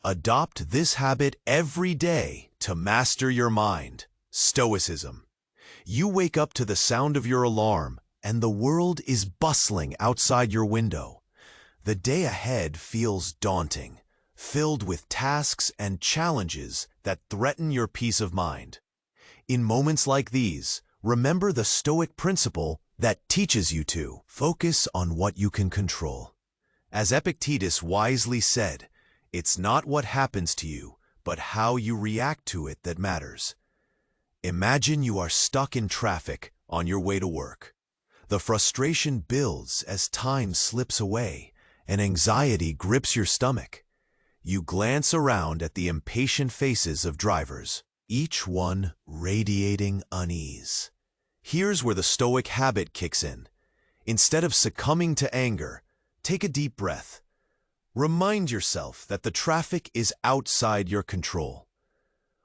Adopt this habit every day to master your mind. Stoicism. You wake up to the sound of your alarm, and the world is bustling outside your window. The day ahead feels daunting, filled with tasks and challenges that threaten your peace of mind. In moments like these, remember the Stoic principle that teaches you to focus on what you can control. As Epictetus wisely said, it's not what happens to you, but how you react to it that matters. Imagine you are stuck in traffic on your way to work. The frustration builds as time slips away, and anxiety grips your stomach. You glance around at the impatient faces of drivers, each one radiating unease. Here's where the Stoic habit kicks in. Instead of succumbing to anger, take a deep breath. Remind yourself that the traffic is outside your control.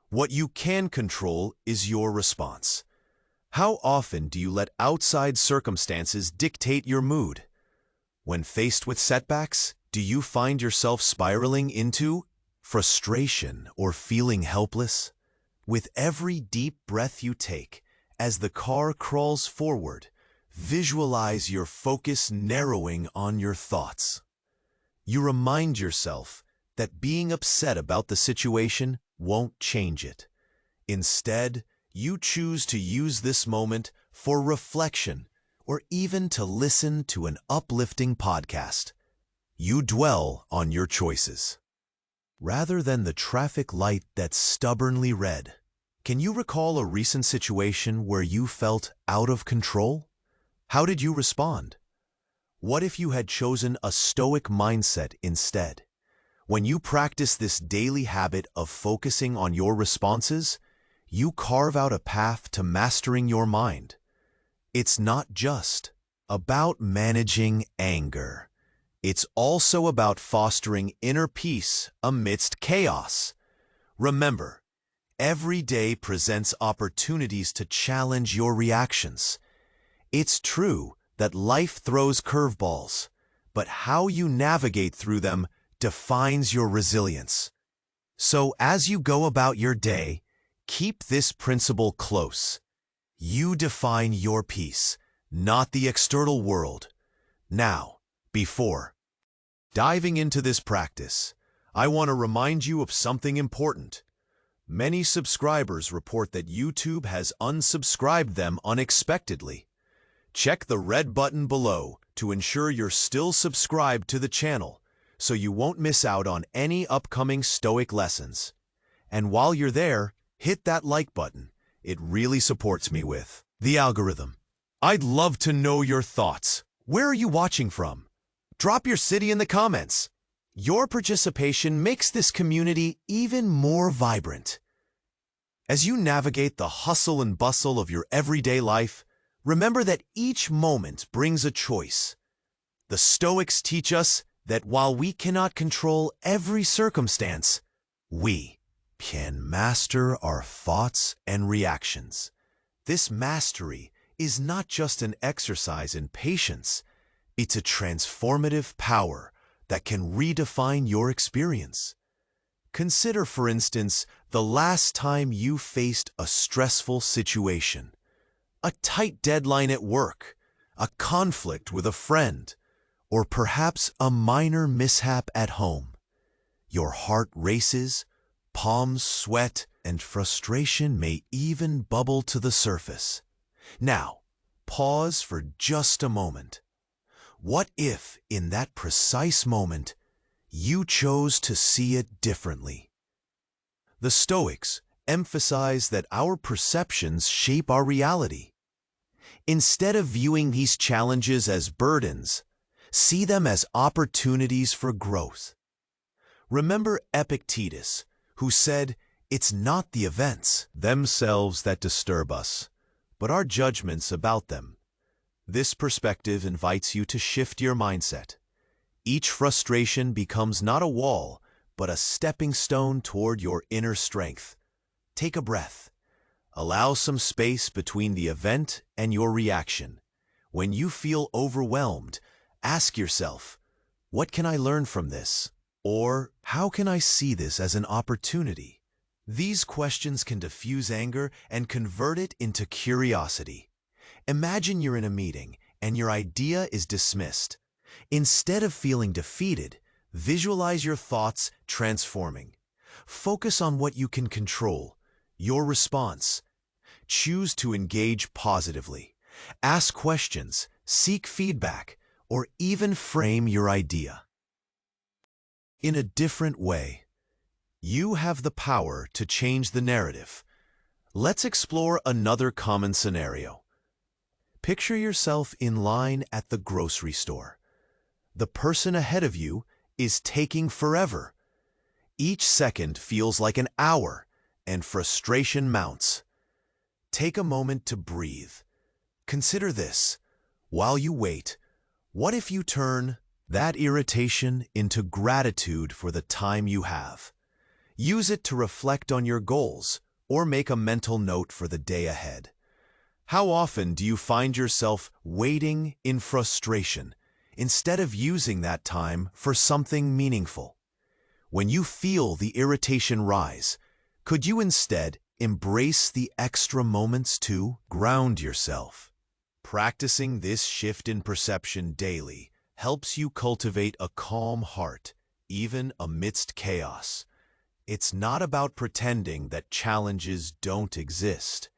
What you can control is your response. How often do you let outside circumstances dictate your mood? When faced with setbacks, do you find yourself spiraling into frustration or feeling helpless? With every deep breath you take, as the car crawls forward, visualize your focus narrowing on your thoughts. You remind yourself that being upset about the situation won't change it. Instead, you choose to use this moment for reflection or even to listen to an uplifting podcast. You dwell on your choices. Rather than the traffic light that's stubbornly red, can you recall a recent situation where you felt out of control? How did you respond? What if you had chosen a Stoic mindset instead? When you practice this daily habit of focusing on your responses, you carve out a path to mastering your mind. It's not just about managing anger. It's also about fostering inner peace amidst chaos. Remember, every day presents opportunities to challenge your reactions. It's true that life throws curveballs, but how you navigate through them defines your resilience. So as you go about your day, keep this principle close. You define your peace, not the external world. Now, before diving into this practice, I want to remind you of something important. Many subscribers report that YouTube has unsubscribed them unexpectedly. Check the red button below to ensure you're still subscribed to the channel so you won't miss out on any upcoming Stoic lessons. And while you're there, hit that like button. It really supports me with the algorithm. I'd love to know your thoughts. Where are you watching from? Drop your city in the comments. Your participation makes this community even more vibrant. As you navigate the hustle and bustle of your everyday life, remember that each moment brings a choice. The Stoics teach us that while we cannot control every circumstance, we can master our thoughts and reactions. This mastery is not just an exercise in patience, it's a transformative power that can redefine your experience. Consider, for instance, the last time you faced a stressful situation. A tight deadline at work, a conflict with a friend, or perhaps a minor mishap at home. Your heart races, palms sweat, and frustration may even bubble to the surface. Now, pause for just a moment. What if, in that precise moment, you chose to see it differently? The Stoics emphasize that our perceptions shape our reality. Instead of viewing these challenges as burdens, see them as opportunities for growth. Remember Epictetus, who said, "It's not the events themselves that disturb us, but our judgments about them." This perspective invites you to shift your mindset. Each frustration becomes not a wall, but a stepping stone toward your inner strength. Take a breath. Allow some space between the event and your reaction. When you feel overwhelmed, ask yourself, what can I learn from this? Or, how can I see this as an opportunity? These questions can diffuse anger and convert it into curiosity. Imagine you're in a meeting and your idea is dismissed. Instead of feeling defeated, visualize your thoughts transforming. Focus on what you can control, your response. Choose to engage positively. Ask questions, seek feedback, or even frame your idea in a different way. You have the power to change the narrative. Let's explore another common scenario. Picture yourself in line at the grocery store. The person ahead of you is taking forever. Each second feels like an hour, and frustration mounts. Take a moment to breathe. Consider this. While you wait, what if you turn that irritation into gratitude for the time you have? Use it to reflect on your goals or make a mental note for the day ahead. How often do you find yourself waiting in frustration instead of using that time for something meaningful? When you feel the irritation rise, could you instead embrace the extra moments to ground yourself? Practicing this shift in perception daily helps you cultivate a calm heart, even amidst chaos. It's not about pretending that challenges don't exist.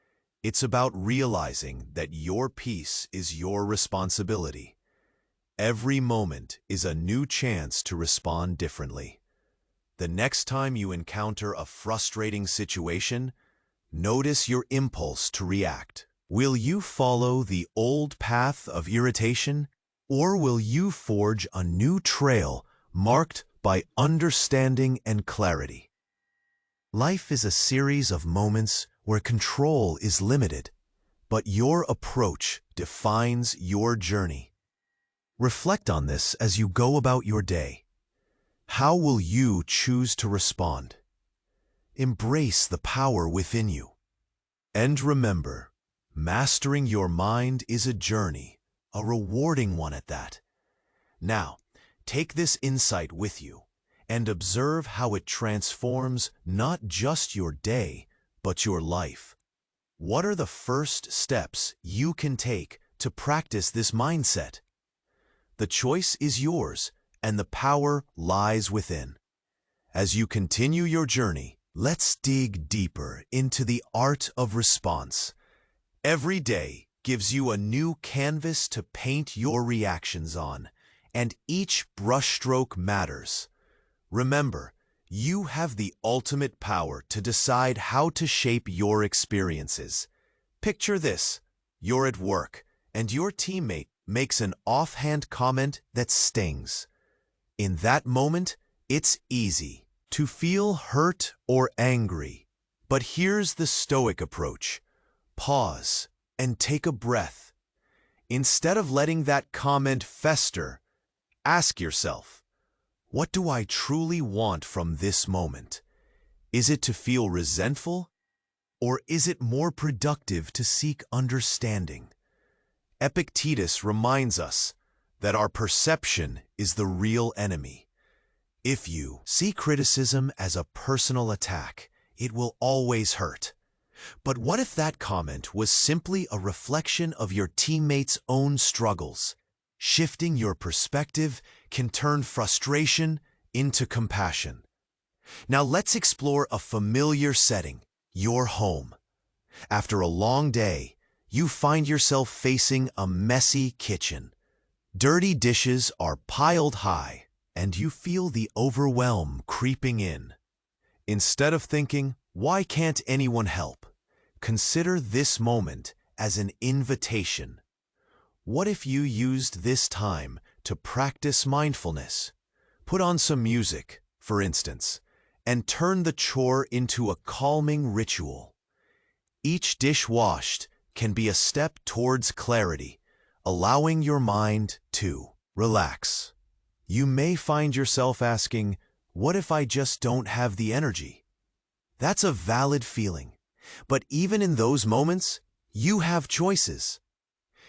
It's about realizing that your peace is your responsibility. Every moment is a new chance to respond differently. The next time you encounter a frustrating situation, notice your impulse to react. Will you follow the old path of irritation, or will you forge a new trail marked by understanding and clarity? Life is a series of moments where control is limited, but your approach defines your journey. Reflect on this as you go about your day. How will you choose to respond? Embrace the power within you. And remember, mastering your mind is a journey, a rewarding one at that. Now, take this insight with you and observe how it transforms not just your day, but your life. What are the first steps you can take to practice this mindset? The choice is yours, and the power lies within. As you continue your journey, let's dig deeper into the art of response. Every day gives you a new canvas to paint your reactions on, and each brushstroke matters. Remember, you have the ultimate power to decide how to shape your experiences. Picture this. You're at work, and your teammate makes an offhand comment that stings. In that moment, it's easy to feel hurt or angry. But here's the Stoic approach. Pause and take a breath. Instead of letting that comment fester, ask yourself, what do I truly want from this moment? Is it to feel resentful, or is it more productive to seek understanding? Epictetus reminds us that our perception is the real enemy. If you see criticism as a personal attack, it will always hurt. But what if that comment was simply a reflection of your teammate's own struggles? Shifting your perspective can turn frustration into compassion. Now let's explore a familiar setting, your home. After a long day, you find yourself facing a messy kitchen. Dirty dishes are piled high, and you feel the overwhelm creeping in. Instead of thinking, why can't anyone help? Consider this moment as an invitation. What if you used this time to practice mindfulness? Put on some music, for instance, and turn the chore into a calming ritual. Each dish washed can be a step towards clarity, allowing your mind to relax. You may find yourself asking, what if I just don't have the energy? That's a valid feeling, but even in those moments, you have choices.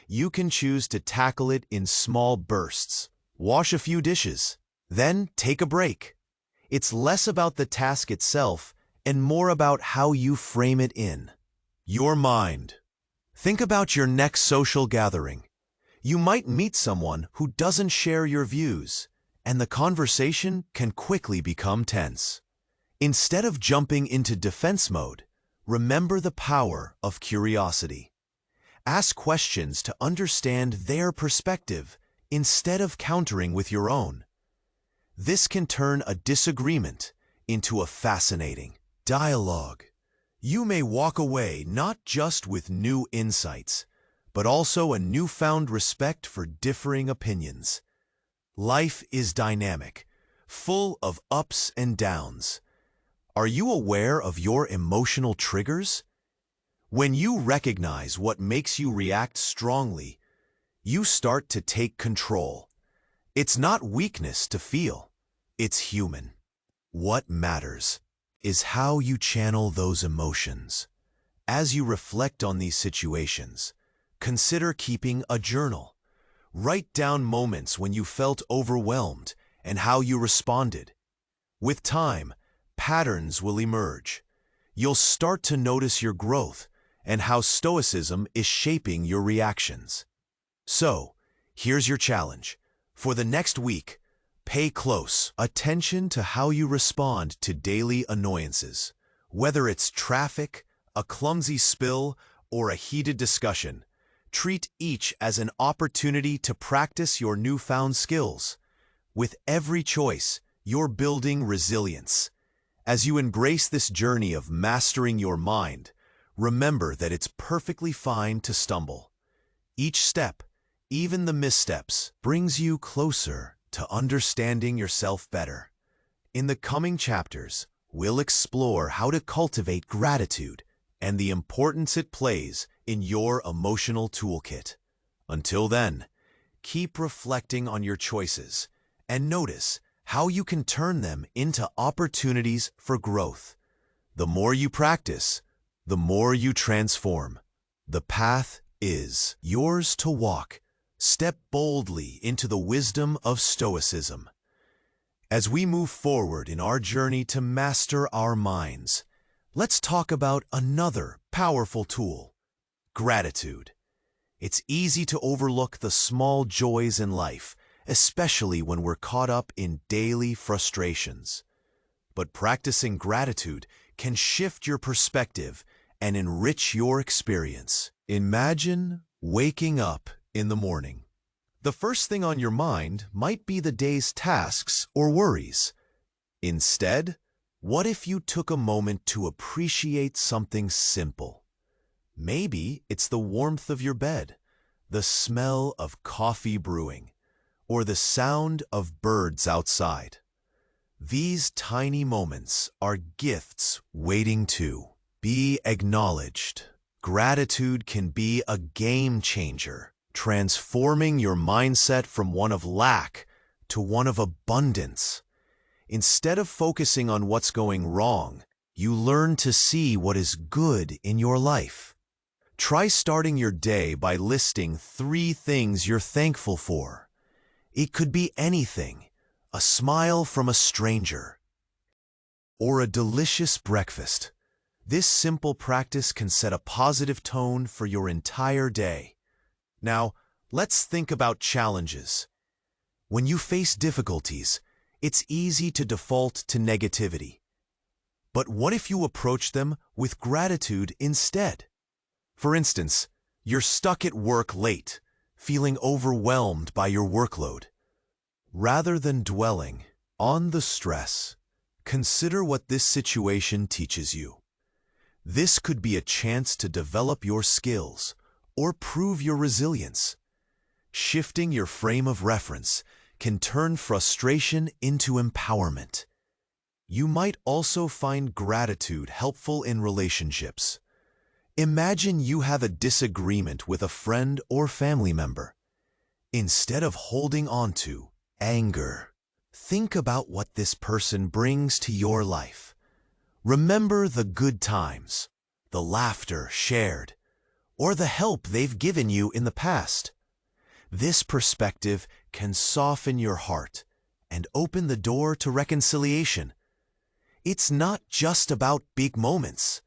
You can choose to tackle it in small bursts. Wash a few dishes, then take a break. It's less about the task itself and more about how you frame it in your mind. Think about your next social gathering. You might meet someone who doesn't share your views, and the conversation can quickly become tense. Instead of jumping into defense mode, remember the power of curiosity. Ask questions to understand their perspective instead of countering with your own. This can turn a disagreement into a fascinating dialogue. You may walk away not just with new insights, but also a newfound respect for differing opinions. Life is dynamic, full of ups and downs. Are you aware of your emotional triggers? When you recognize what makes you react strongly, you start to take control. It's not weakness to feel, it's human. What matters is how you channel those emotions. As you reflect on these situations, consider keeping a journal. Write down moments when you felt overwhelmed and how you responded. With time, patterns will emerge. You'll start to notice your growth and how Stoicism is shaping your reactions. So, here's your challenge. For the next week, pay close attention to how you respond to daily annoyances. Whether it's traffic, a clumsy spill, or a heated discussion, treat each as an opportunity to practice your newfound skills. With every choice, you're building resilience. As you embrace this journey of mastering your mind, remember that it's perfectly fine to stumble. Each step, even the missteps, brings you closer to understanding yourself better. In the coming chapters, we'll explore how to cultivate gratitude and the importance it plays in your emotional toolkit. Until then, keep reflecting on your choices and notice how you can turn them into opportunities for growth. The more you practice, the more you transform. The path is yours to walk. Step boldly into the wisdom of Stoicism. As we move forward in our journey to master our minds, let's talk about another powerful tool: gratitude. It's easy to overlook the small joys in life, especially when we're caught up in daily frustrations. But practicing gratitude can shift your perspective and enrich your experience. Imagine waking up in the morning. The first thing on your mind might be the day's tasks or worries. Instead, what if you took a moment to appreciate something simple? Maybe it's the warmth of your bed, the smell of coffee brewing, or the sound of birds outside. These tiny moments are gifts waiting to be acknowledged. Gratitude can be a game changer, transforming your mindset from one of lack to one of abundance. Instead of focusing on what's going wrong, you learn to see what is good in your life. Try starting your day by listing 3 things you're thankful for. It could be anything: a smile from a stranger, or a delicious breakfast. This simple practice can set a positive tone for your entire day. Now, let's think about challenges. When you face difficulties, it's easy to default to negativity. But what if you approach them with gratitude instead? For instance, you're stuck at work late, feeling overwhelmed by your workload. Rather than dwelling on the stress, consider what this situation teaches you. This could be a chance to develop your skills or prove your resilience. Shifting your frame of reference can turn frustration into empowerment. You might also find gratitude helpful in relationships. Imagine you have a disagreement with a friend or family member. Instead of holding on to anger, think about what this person brings to your life. Remember the good times, the laughter shared, or the help they've given you in the past. This perspective can soften your heart and open the door to reconciliation. It's not just about big moments.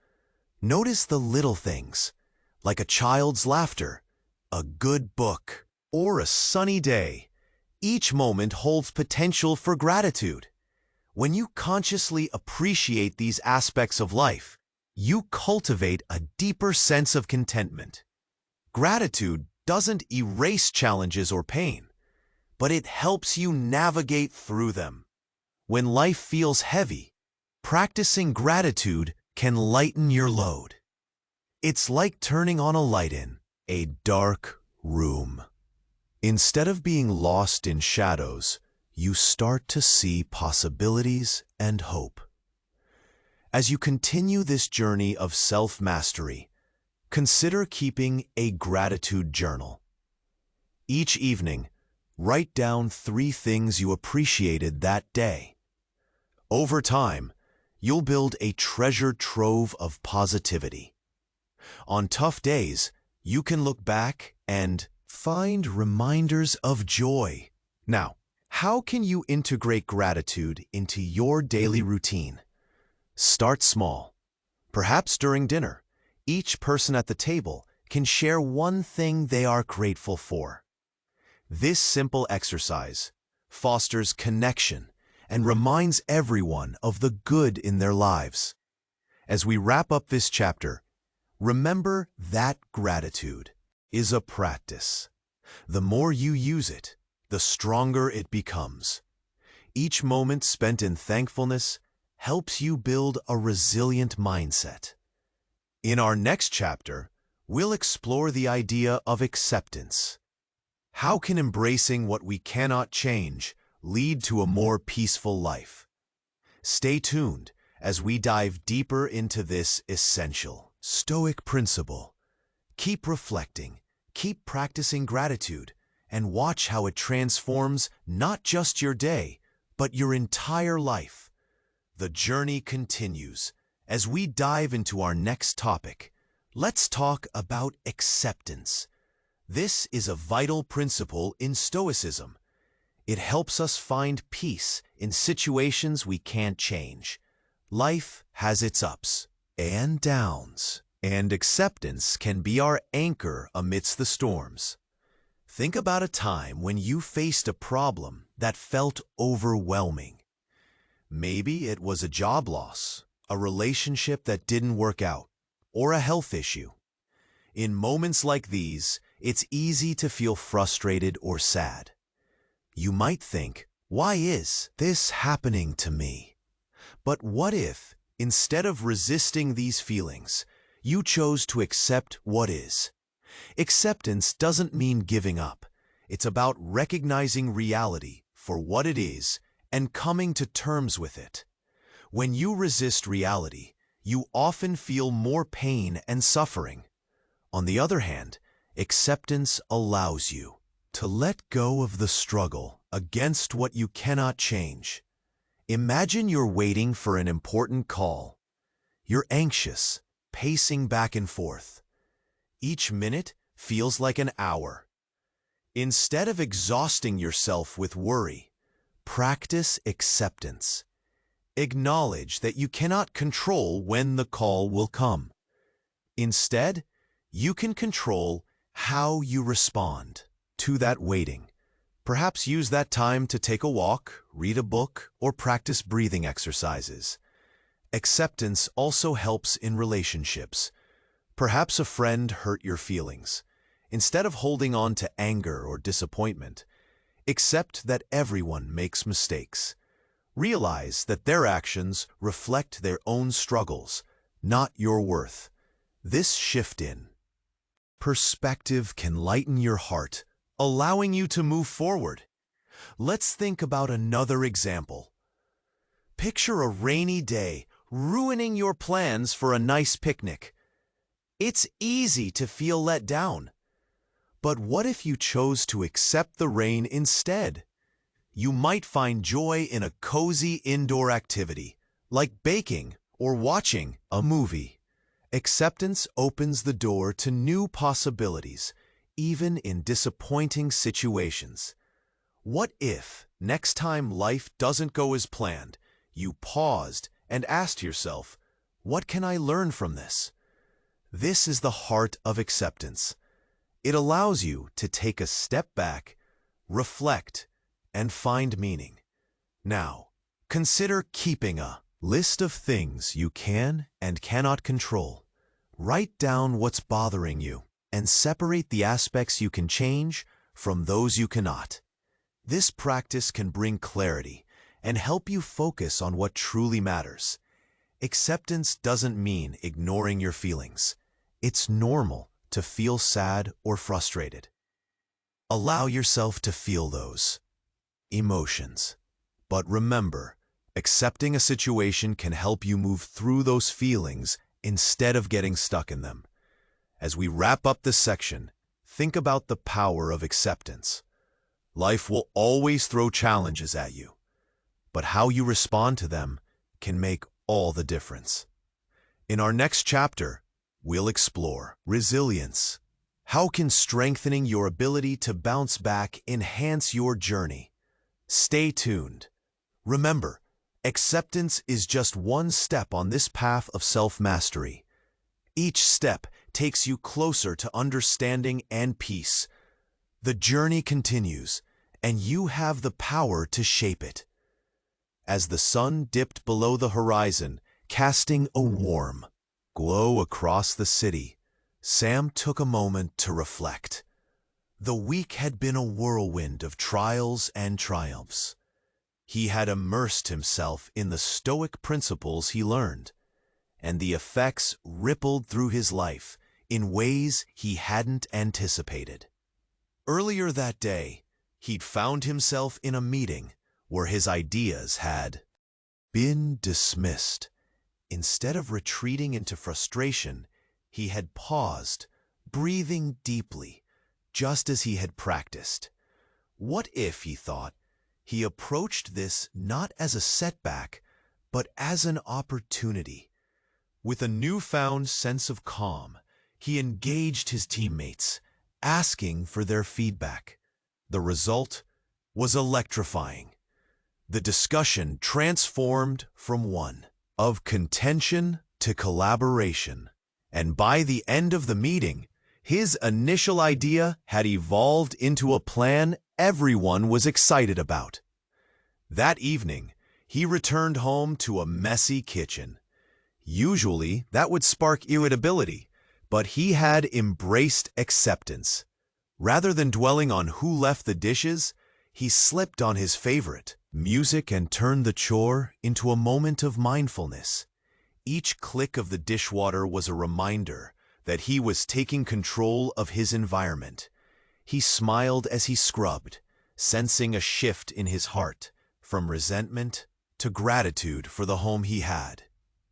Notice the little things, like a child's laughter, a good book, or a sunny day. Each moment holds potential for gratitude. When you consciously appreciate these aspects of life, you cultivate a deeper sense of contentment. Gratitude doesn't erase challenges or pain, but it helps you navigate through them. When life feels heavy, practicing gratitude can lighten your load. It's like turning on a light in a dark room. Instead of being lost in shadows, you start to see possibilities and hope. As you continue this journey of self-mastery, consider keeping a gratitude journal. Each evening, write down 3 things you appreciated that day. Over time, you'll build a treasure trove of positivity. On tough days, you can look back and find reminders of joy. Now, how can you integrate gratitude into your daily routine? Start small. Perhaps during dinner, each person at the table can share one thing they are grateful for. This simple exercise fosters connection and reminds everyone of the good in their lives. As we wrap up this chapter, remember that gratitude is a practice. The more you use it, the stronger it becomes. Each moment spent in thankfulness helps you build a resilient mindset. In our next chapter, we'll explore the idea of acceptance. How can embracing what we cannot change lead to a more peaceful life? Stay tuned as we dive deeper into this essential Stoic principle. Keep reflecting, keep practicing gratitude, and watch how it transforms not just your day, but your entire life. The journey continues. As we dive into our next topic, let's talk about acceptance. This is a vital principle in Stoicism. It helps us find peace in situations we can't change. Life has its ups and downs, and acceptance can be our anchor amidst the storms. Think about a time when you faced a problem that felt overwhelming. Maybe it was a job loss, a relationship that didn't work out, or a health issue. In moments like these, it's easy to feel frustrated or sad. You might think, why is this happening to me? But what if, instead of resisting these feelings, you chose to accept what is? Acceptance doesn't mean giving up. It's about recognizing reality for what it is and coming to terms with it. When you resist reality, you often feel more pain and suffering. On the other hand, acceptance allows you to let go of the struggle against what you cannot change. Imagine you're waiting for an important call. You're anxious, pacing back and forth. Each minute feels like an hour. Instead of exhausting yourself with worry, practice acceptance. Acknowledge that you cannot control when the call will come. Instead, you can control how you respond to that waiting. Perhaps use that time to take a walk, read a book, or practice breathing exercises. Acceptance also helps in relationships. Perhaps a friend hurt your feelings. Instead of holding on to anger or disappointment, accept that everyone makes mistakes. Realize that their actions reflect their own struggles, not your worth. This shift in perspective can lighten your heart, allowing you to move forward. Let's think about another example. Picture a rainy day ruining your plans for a nice picnic. It's easy to feel let down. But what if you chose to accept the rain instead? You might find joy in a cozy indoor activity, like baking or watching a movie. Acceptance opens the door to new possibilities, even in disappointing situations. What if, next time life doesn't go as planned, you paused and ask yourself, what can I learn from this? This is the heart of acceptance. It allows you to take a step back, reflect, and find meaning. Now, consider keeping a list of things you can and cannot control. Write down what's bothering you and separate the aspects you can change from those you cannot. This practice can bring clarity and help you focus on what truly matters. Acceptance doesn't mean ignoring your feelings. It's normal to feel sad or frustrated. Allow yourself to feel those emotions. But remember, accepting a situation can help you move through those feelings instead of getting stuck in them. As we wrap up this section, think about the power of acceptance. Life will always throw challenges at you, but how you respond to them can make all the difference. In our next chapter, we'll explore resilience. How can strengthening your ability to bounce back enhance your journey? Stay tuned. Remember, acceptance is just one step on this path of self-mastery. Each step takes you closer to understanding and peace. The journey continues, and you have the power to shape it. As the sun dipped below the horizon, casting a warm glow across the city, Sam took a moment to reflect. The week had been a whirlwind of trials and triumphs. He had immersed himself in the Stoic principles he learned, and the effects rippled through his life in ways he hadn't anticipated. Earlier that day, he'd found himself in a meeting where his ideas had been dismissed. Instead of retreating into frustration, he had paused, breathing deeply, just as he had practiced. What if, he thought, he approached this not as a setback, but as an opportunity? With a newfound sense of calm, he engaged his teammates, asking for their feedback. The result was electrifying. The discussion transformed from one of contention to collaboration, and by the end of the meeting, his initial idea had evolved into a plan everyone was excited about. That evening, he returned home to a messy kitchen. Usually, that would spark irritability, but he had embraced acceptance. Rather than dwelling on who left the dishes, he slipped on his favorite music and turned the chore into a moment of mindfulness. Each click of the dishwater was a reminder that he was taking control of his environment. He smiled as he scrubbed, sensing a shift in his heart, from resentment to gratitude for the home he had.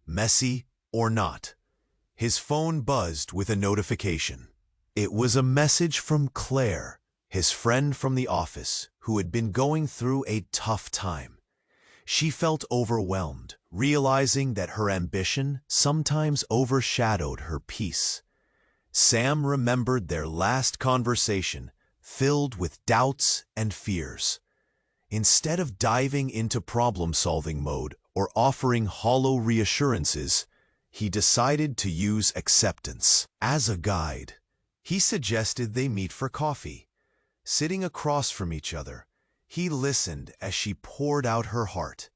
Messy or not, his phone buzzed with a notification. It was a message from Claire, his friend from the office, who had been going through a tough time. She felt overwhelmed, realizing that her ambition sometimes overshadowed her peace. Sam remembered their last conversation, filled with doubts and fears. Instead of diving into problem-solving mode or offering hollow reassurances, he decided to use acceptance as a guide. He suggested they meet for coffee. Sitting across from each other, he listened as she poured out her heart.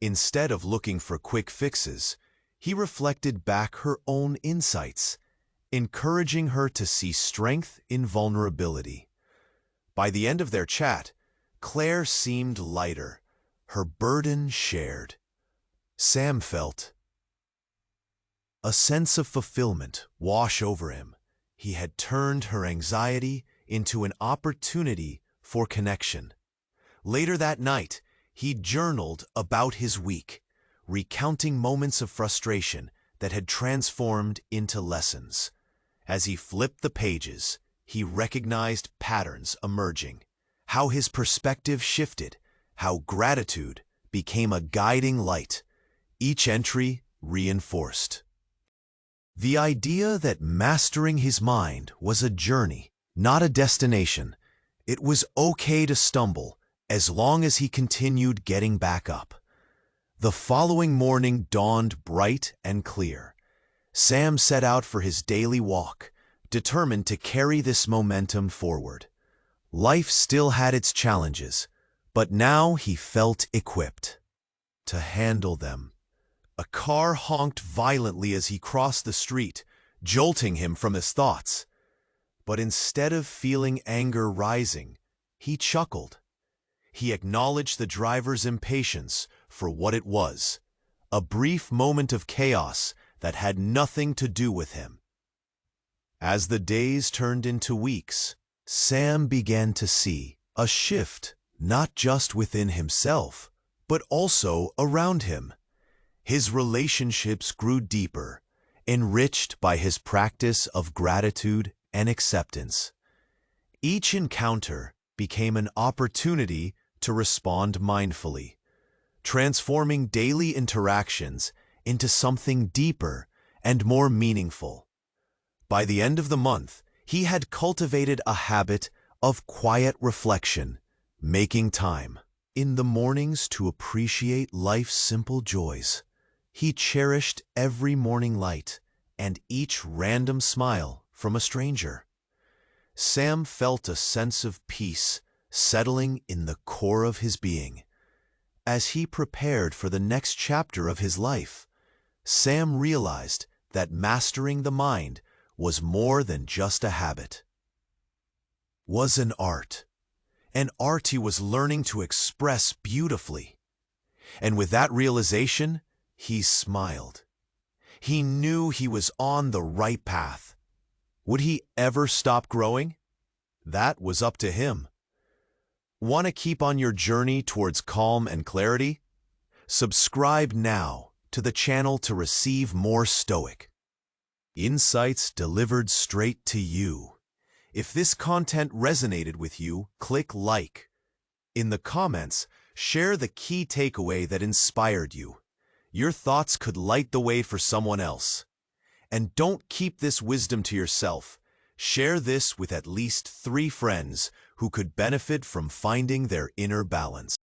Instead of looking for quick fixes, he reflected back her own insights, encouraging her to see strength in vulnerability. By the end of their chat, Claire seemed lighter, her burden shared. Sam felt a sense of fulfillment wash over him. He had turned her anxiety into an opportunity for connection. Later that night, he journaled about his week, recounting moments of frustration that had transformed into lessons. As he flipped the pages, he recognized patterns emerging, how his perspective shifted, how gratitude became a guiding light. Each entry reinforced the idea that mastering his mind was a journey, not a destination. It was okay to stumble, as long as he continued getting back up. The following morning dawned bright and clear. Sam set out for his daily walk, determined to carry this momentum forward. Life still had its challenges, but now he felt equipped to handle them. A car honked violently as he crossed the street, jolting him from his thoughts. But instead of feeling anger rising, he chuckled. He acknowledged the driver's impatience for what it was, a brief moment of chaos that had nothing to do with him. As the days turned into weeks, Sam began to see a shift, not just within himself, but also around him. His relationships grew deeper, enriched by his practice of gratitude and acceptance. Each encounter became an opportunity to respond mindfully, transforming daily interactions into something deeper and more meaningful. By the end of the month, he had cultivated a habit of quiet reflection, making time in the mornings to appreciate life's simple joys. He cherished every morning light and each random smile from a stranger. Sam felt a sense of peace settling in the core of his being. As he prepared for the next chapter of his life, Sam realized that mastering the mind was more than just a habit. Was an art he was learning to express beautifully. And with that realization, he smiled. He knew he was on the right path. Would he ever stop growing? That was up to him. Want to keep on your journey towards calm and clarity? Subscribe now to the channel to receive more Stoic insights delivered straight to you. If this content resonated with you, click like. In the comments, share the key takeaway that inspired you. Your thoughts could light the way for someone else. And don't keep this wisdom to yourself. Share this with at least 3 friends who could benefit from finding their inner balance.